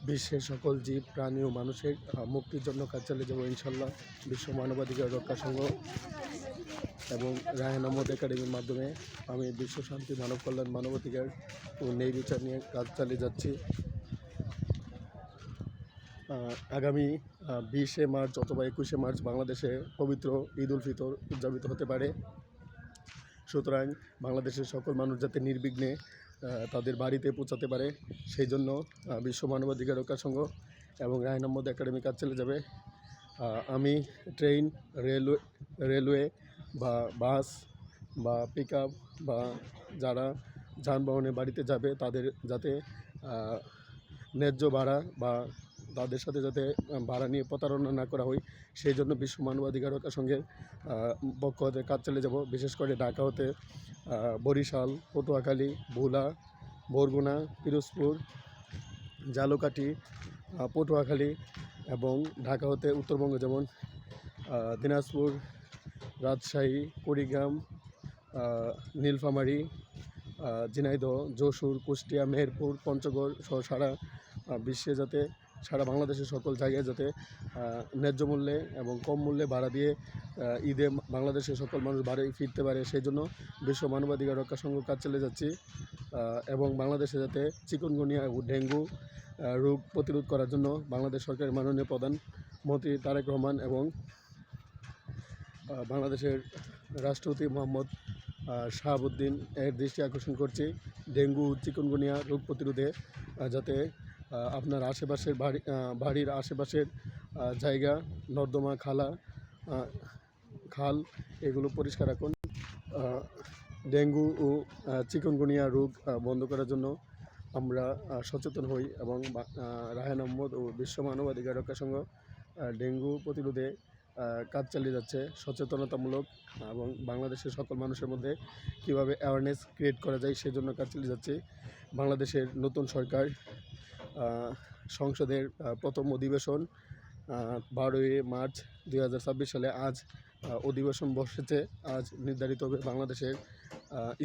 বিশ্বের সকল জীব প্রাণী ও মানুষের মুক্তির জন্য কাজ চালিয়ে যাব ইনশাল্লাহ। বিশ্ব মানবাধিকার রক্ষা সংঘ এবং রায়হান আহমদ একাডেমির মাধ্যমে আমি বিশ্ব শান্তি, মানব কল্যাণ, মানবাধিকার ও ন্যায় বিচার নিয়ে কাজ চালিয়ে যাচ্ছি। আগামী 20শে মার্চ অথবা 21শে মার্চ বাংলাদেশে পবিত্র ঈদ উল ফিতর উদযাপিত হতে পারে। সুতরাং বাংলাদেশের সকল মানুষ যাতে নির্বিঘ্নে তাদের বাড়িতে পৌঁছাতে পারে, সেই জন্য বিশ্ব মানবাধিকার রক্ষা সংঘ এবং রায়হান আহমদ একাডেমি কাজ চলে যাবে। আমি ট্রেন, রেলওয়ে বা বাস বা পিক আপ বা যারা যানবাহনে বাড়িতে যাবে তাদের যাতে ন্যায্য ভাড়া বা তাদের সাথে যাতে ভাড়া নিয়ে প্রতারণা না করা হয়, সেই জন্য বিশ্ব মানবাধিকার রক্ষা সংঘের পক্ষ হতে কাজ চালিয়ে যাব। বিশেষ করে ঢাকা হতে বরিশাল, পটুয়াখালী, ভোলা, বরগুনা, পিরোজপুর, ঝালকাঠি, পটুয়াখালী এবং ঢাকা হতে উত্তরবঙ্গ যেমন দিনাজপুর, রাজশাহী, কুড়িগ্রাম, নীলফামারী, ঝিনাইদহ, যশোর, কুষ্টিয়া, মেহেরপুর, পঞ্চগড় সহ সারা বিশ্বে যাতে সারা বাংলাদেশের সকল জায়গায় যাতে ন্যায্য মূল্যে এবং কম মূল্যে ভাড়া দিয়ে ঈদে বাংলাদেশের সকল মানুষ বাড়ি ফিরতে পারে, সেই জন্য বিশ্ব মানবাধিকার রক্ষা সংঘ কাজ চালিয়ে যাচ্ছি। এবং বাংলাদেশে যাতে চিকুনগুনিয়া ও ডেঙ্গু রোগ প্রতিরোধ করার জন্য বাংলাদেশ সরকারের মাননীয় প্রধানমন্ত্রী তারেক রহমান এবং বাংলাদেশের রাষ্ট্রপতি মোহাম্মদ শাহাবুদ্দিন এর দৃষ্টি আকর্ষণ করছি। ডেঙ্গু, চিকুনগুনিয়া রোগ প্রতিরোধে যাতে আপনার আশেপাশের বাড়ির আশেপাশের জায়গা, নর্দমা, খাল এগুলো পরিষ্কার রাখুন। ডেঙ্গু ও চিকুনগুনিয়া রোগ বন্ধ করার জন্য আমরা সচেতন হই এবং রায়হান আহমদ ও বিশ্ব মানবাধিকার রক্ষা সংঘ ডেঙ্গু প্রতিরোধে কাজ চালিয়ে যাচ্ছে সচেতনতামূলক, এবং বাংলাদেশের সকল মানুষের মধ্যে কীভাবে অ্যাওয়ারনেস ক্রিয়েট করা যায় সেজন্য কাজ চালিয়ে যাচ্ছে। বাংলাদেশের নতুন সরকার সংসদের প্রথম অধিবেশন 12ই মার্চ 2026 সালে আজ অধিবেশন বসেছে। আজ নির্ধারিত হবে বাংলাদেশের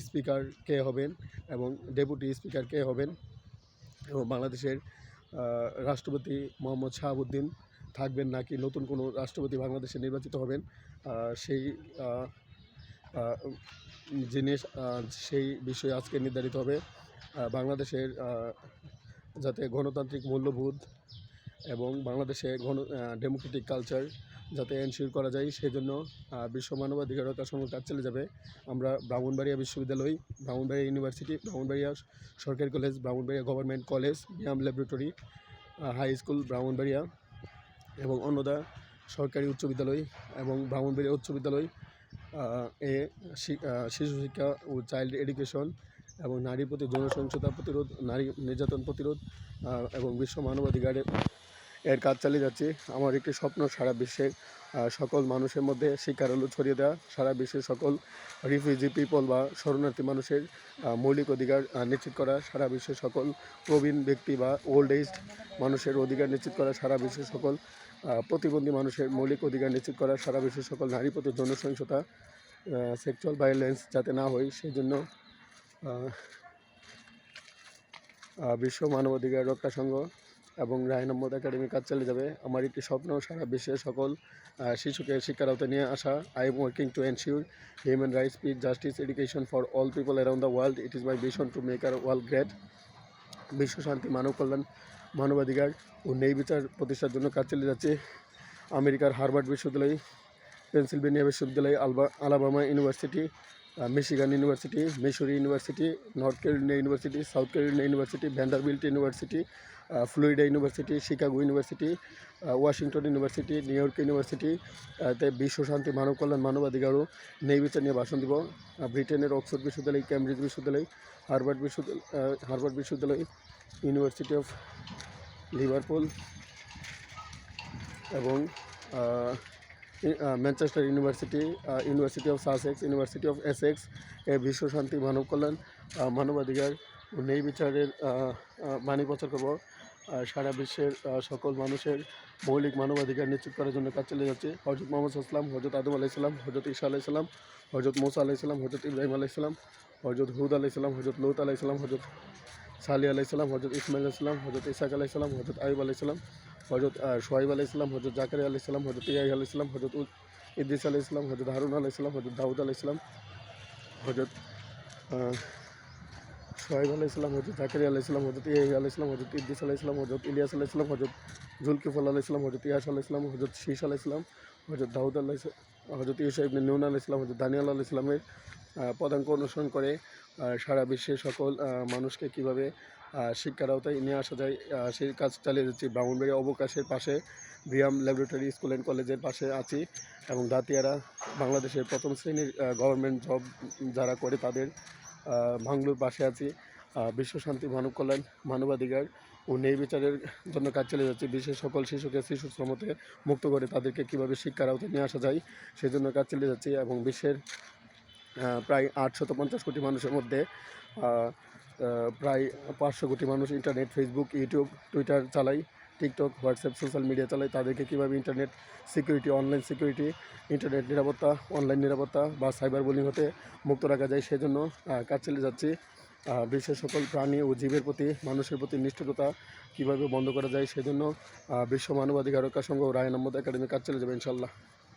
স্পিকার কে হবেন এবং ডেপুটি স্পিকার কে হবেন, এবং বাংলাদেশের রাষ্ট্রপতি মোহাম্মদ শাহাবুদ্দিন থাকবেন নাকি নতুন কোনো রাষ্ট্রপতি বাংলাদেশে নির্বাচিত হবেন, সেই বিষয়ে আজকে নির্ধারিত হবে। বাংলাদেশের যাতে গণতান্ত্রিক মূল্যবোধ এবং বাংলাদেশে ডেমোক্রেটিক কালচার যাতে এনশিওর করা যায়, সেই জন্য বিশ্ব মানবাধিকার রক্ষা সংঘ কাজ চলে যাবে। আমরা ব্রাহ্মণবাড়িয়া বিশ্ববিদ্যালয়, ব্রাহ্মণবাড়িয়া ইউনিভার্সিটি, ব্রাহ্মণবাড়িয়া সরকারি college, Brahmanbaria government college, BIAM laboratory, high school Brahmanbaria এবং অন্নদা সরকারি উচ্চ বিদ্যালয় এবং ব্রাহ্মণবাড়িয়া উচ্চ বিদ্যালয় শিশু শিক্ষা ও চাইল্ড এডুকেশন এবং নারীর প্রতি যৌন সহিংসতা প্রতিরোধ, নারী নির্যাতন প্রতিরোধ এবং বিশ্ব মানবাধিকারের এর কাজ চালিয়ে যাচ্ছে। আমার একটি স্বপ্ন সারা বিশ্বের সকল মানুষের মধ্যে শিক্ষার আলো ছড়িয়ে দেওয়া, সারা বিশ্বের সকল রিফিউজি পিপল বা শরণার্থী মানুষের মৌলিক অধিকার নিশ্চিত করা, সারা বিশ্বের সকল প্রবীণ ব্যক্তি বা ওল্ড এজ মানুষের অধিকার নিশ্চিত করা, সারা বিশ্বের সকল প্রতিবন্ধী মানুষের মৌলিক অধিকার নিশ্চিত করা, সারা বিশ্বের সকল নারী প্রতি যৌন সহিংসতা, সেক্সুয়াল ভায়োলেন্স যাতে না হয়, সেই জন্য বিশ্ব মানবাধিকার রক্ষা সংঘ এবং রায়হান আহমদ একাডেমি কাজ চালিয়ে যাবে। আমার একটি স্বপ্ন সারা বিশ্বের সকল শিশুকে শিক্ষার আওতায় নিয়ে আসা। I am working to ensure human rights, peace, justice, education for all people around the world. It is my vision to make our world great. বিশ্ব শান্তি, মানব কল্যাণ, মানবাধিকার ও ন্যায় বিচার প্রতিষ্ঠার জন্য কাজ চালিয়ে যাচ্ছে। আমেরিকার হার্ভার্ড বিশ্ববিদ্যালয়, পেনসিলভেনিয়া বিশ্ববিদ্যালয়, Alabama university, Michigan university, Missouri university, North Carolina university, South Carolina university, Vanderbilt university, Florida university, Chicago university, Washington university, New York university তে বিশ্ব শান্তি, মানব কল্যাণ, মানবাধিকার ও ন্যায় বিচার নিয়ে ভাষণ দিব। ব্রিটেনের অক্সফোর্ড বিশ্ববিদ্যালয়, ক্যামব্রিজ বিশ্ববিদ্যালয়, হার্ভার্ড বিশ্ববিদ্যালয়, ইউনিভার্সিটি অফ লিভারপুল এবং Manchester university, university of Sussex, university of Essex বিশ্ব শান্তি, মানব কল্যাণ, মানবাধিকার ও ন্যায় বিচারের বাণী প্রচার করব। সারা বিশ্বের সকল মানুষের মৌলিক মানবাধিকার নিশ্চিত করার জন্য কাজ চলে যাচ্ছে। হজরত মোহাম্মদ সাল্লাল্লাহু আলাইহি ওয়াসাল্লাম, হজরত আদম আলাইহিস সালাম, হজরত ঈসা আলাইহিস সালাম, হজরত মুসা আলাইহিস সালাম, হজরত ইব্রাহিম আলাইহিস সালাম, হজরত হুদ আলাইহিস সালাম, হজরত লূত আলাইহিস সালাম, হজরত সালি আলাইসাল্লাম, হজরত ইসমাইল আলাইসাল্লাম, হজরত ইসাক আলাইসাল্লাম, হজরত আইব আলাইসাল্লাম, হজরত সোহাইব আলাইসাল্লাম, হজরত জাকারিয়া আলাইসাল্লাম, হজরত ইয়াহিয়া আলাইসাল্লাম, হজরত ইদ্রিস আলাইসাল্লাম, হজরত হারুন আলাইসাল্লাম, হজরত দাউদ আলাইসাল্লাম, হজরত সোহাইব আলাইসাল্লাম, হজরত জাকারিয়া আলাইসাল্লাম, হজরত ইয়াহিয়া আলাইসাল্লাম, হজরত ইদ্রিস আলাইসাল্লাম, হজরত ইলিয়াস আলাইসাল্লাম, হজরত জুলকিফল আলাইসাল্লাম, হজরত ইয়াস আলাইসাল্লাম, হজরত শীষ আলাইসাল্লাম, হজরত দাউদ আলাহ, হজরত ইউসা ইবনে নুন আলাইসাল্লাম, হজরত দানিয়াল আলাইসাল্লামের পদাঙ্ক অনুসরণ করে সারা বিশ্বের সকল মানুষকে কীভাবে শিক্ষার আওতায় নিয়ে আসা যায় সেই কাজ চালিয়ে যাচ্ছি। ব্রাহ্মণবাড়িয়া অবকাশের পাশে ব্রিয়াম ল্যাবরেটরি স্কুল অ্যান্ড কলেজের পাশে আছি এবং দাতিয়ারা বাংলাদেশের প্রথম শ্রেণীর গভর্নমেন্ট জব যারা করে তাদের ভাঙলুর পাশে আছি। বিশ্ব শান্তি, মানব কল্যাণ, মানবাধিকার ও ন্যায় বিচারের জন্য কাজ চালিয়ে যাচ্ছে। বিশ্বের সকল শিশুকে শিশু শ্রমতে মুক্ত করে তাদেরকে কীভাবে শিক্ষার আওতায় নিয়ে আসা যায় সেজন্য কাজ চালিয়ে যাচ্ছি এবং বিশ্বের প্রায় 850 কোটি মানুষের মধ্যে প্রায় 500 কোটি মানুষ ইন্টারনেট, ফেসবুক, ইউটিউব, টুইটার চালায়, টিকটক, হোয়াটসঅ্যাপ, সোশ্যাল মিডিয়া চালায়। তাদেরকে কীভাবে internet security, online security, internet নিরাপত্তা, অনলাইন নিরাপত্তা বা সাইবার বুলিং হতে মুক্ত রাখা যায় সেজন্য কাজ চালিয়ে যাচ্ছি। বিশ্বের সকল প্রাণী ও জীবের প্রতি, মানুষের প্রতি নিষ্ঠুরতা কীভাবে বন্ধ করা যায় সেজন্য বিশ্ব মানবাধিকার রক্ষা সংঘ ও রায়ন আহমদ একাডেমি কাজ চালিয়ে যাবে ইনশাল্লাহ।